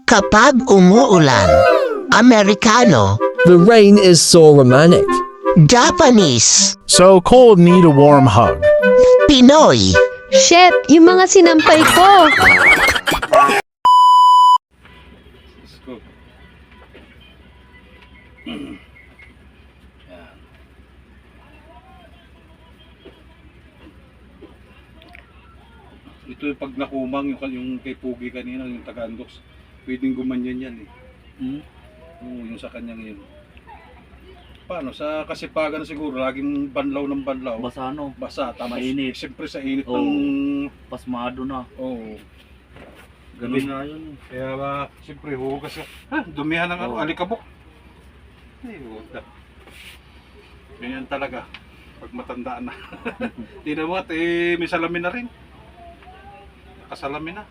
Kapag umuulan, Amerikano, The rain is so romantic. Japanese, So cold need a warm hug. Pinoy, Chef, yung mga sinampay ko. Ito yung pag nakumang, yung kay Pugi kanina, yung taga-Andox, pwedeng gumanyan yan eh. Oo, yung sa kanyang yun. Paano? Sa Kasipagan siguro, laging banlaw ng banlaw. Basa ano, Basa, tapos Mainit. siyempre sa init Oo. ng... pasmado na. Oo. Gabi Ganun. na yun. Kaya siyempre huhugas ka. Dumihan ng Oo. alikabok. Ay, huwag. Ganyan talaga. Pag matandaan na. Tingnan mo at may salamin na rin. Nakasalamin na.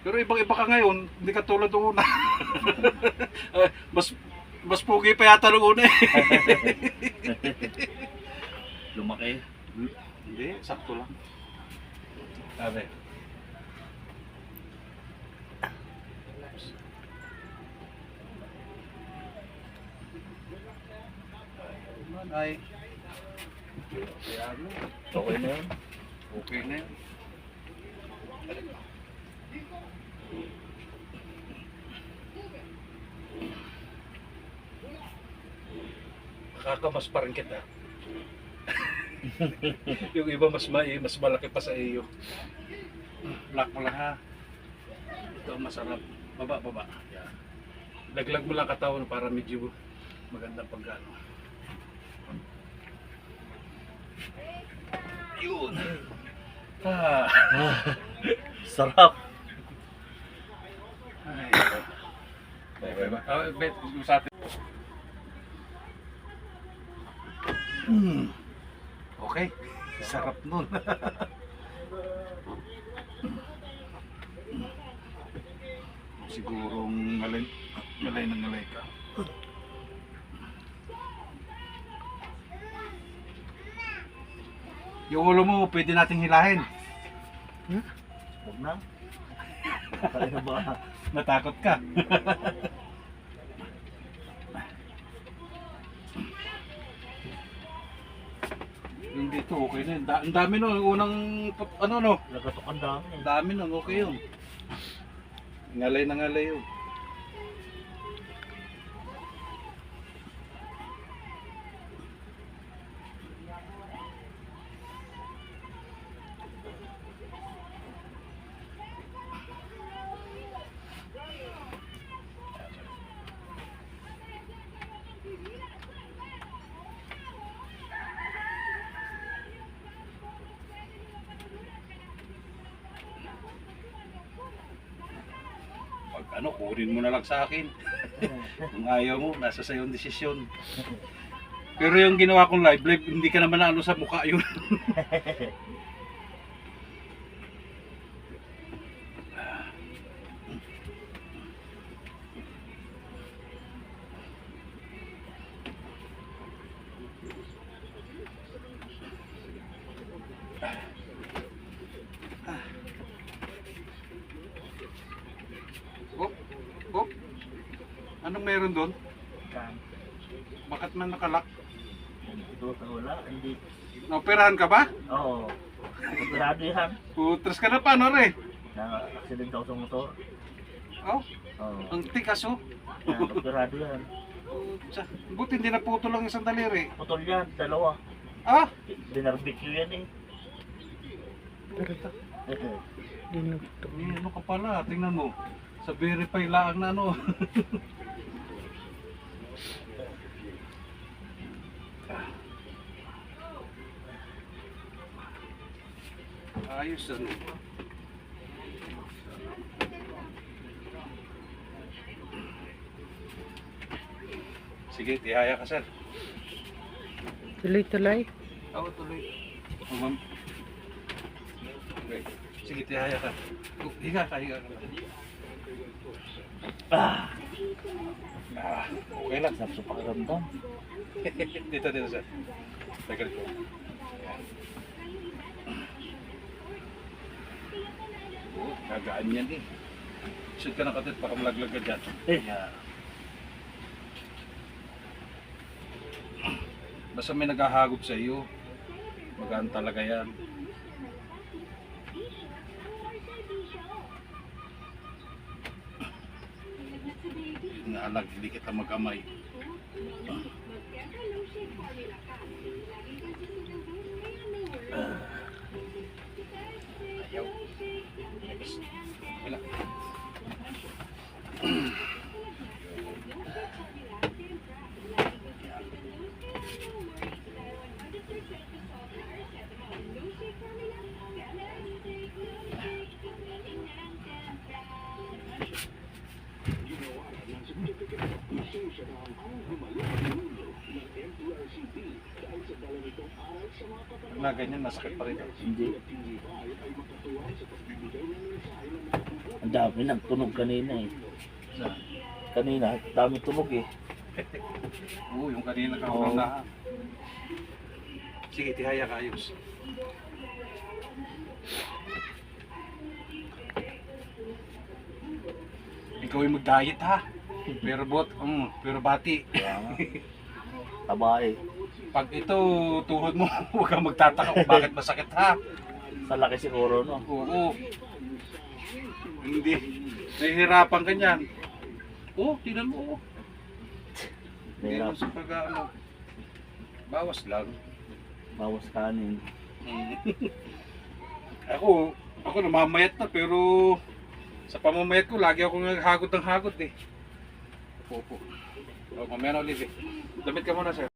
Pero ibang-iba ka ngayon, hindi ka tulad ng una. mas pugi pa yata nung una eh. Lumaki. Hindi, sakto lang. Sabi. Ay. Okay na yun. Okay na yun. Nakakamas pa rin kita. Yung iba mas malaki pa sa iyo. Lock mo lang ha. Ito ang masarap. Baba. Yan. Laglag mo lang katawan para medyo magandang pagkano. Yun. Sarap. Ay, bet, sa atin. Okay. Sarap nun. Sigurong ngalay ka. Yung ulo mo, pwede nating hilahin. Huwag na. Kaya ba? Natakot ka. Yung dito, okay na yun. Ang dami nun, yung unang, ano no? Nagatok ang dami. Ang dami nun, okay yun. Ngalay na ngalay yun. Pag kunin mo na lang sa akin. Kung ayaw mo, nasa sayo ang desisyon. Pero yung ginawa kong live, hindi ka naman na ano sa mukha yun. Oh, anong meron doon? Bakit man nakalak? Ito, wala. Hindi. Naoperahan ka ba? Oo. Operado yan. Putras ka na pa, no re? Na-accident ako sa motor. Oh, Oo. ang tikas oh. Operado yan. Buti hindi naputol lang isang daliri. Putol yan, dalawa. Ah? Dinarbecue yan eh. Ano ka pala, tingnan mo. Sa verify lang na ano. Ayos ano. Sige, tihaya ka sir. Tuloy-tuloy. Oo, tuloy. Oh, ma'am. Okay. Sige, tihaya ka. Higa ka. Okay lang. Sarap sa pakiramdam. Dito sir. Teka dito. Gagaan yan eh. Shoot ka na katit para malaglag ka dyan. Yan. Basta may naghahagop sa iyo. Magaan talaga yan. Naalag, hindi kita mag-amay. Ayaw. Wala. Pag na ganyan, masakit pa rin. Hindi. Ang dami ng tunog kanina eh. Kanina, dami tunog eh. Oo, yung kanina ka Oo. na. Sige, tihaya ka ayos. Ikaw yung mag-diet ha. Pero bati. Kaya nga. Taba eh. Pag ito, tuhod mo, huwag kang magtataka kung bakit masakit ha. Sa laki siguro no. Oo. Hindi. Nahihirapan ka niyan. Oo, tingnan mo. Oo. Hindi Mahirap. mo sa pag-ano. Bawas lang. Bawas kanin. Ako namamayat na pero sa pamamayat ko lagi ako naghagot ng hagot eh. Opo. O, mamaya na ulit eh. Damit ka muna sir.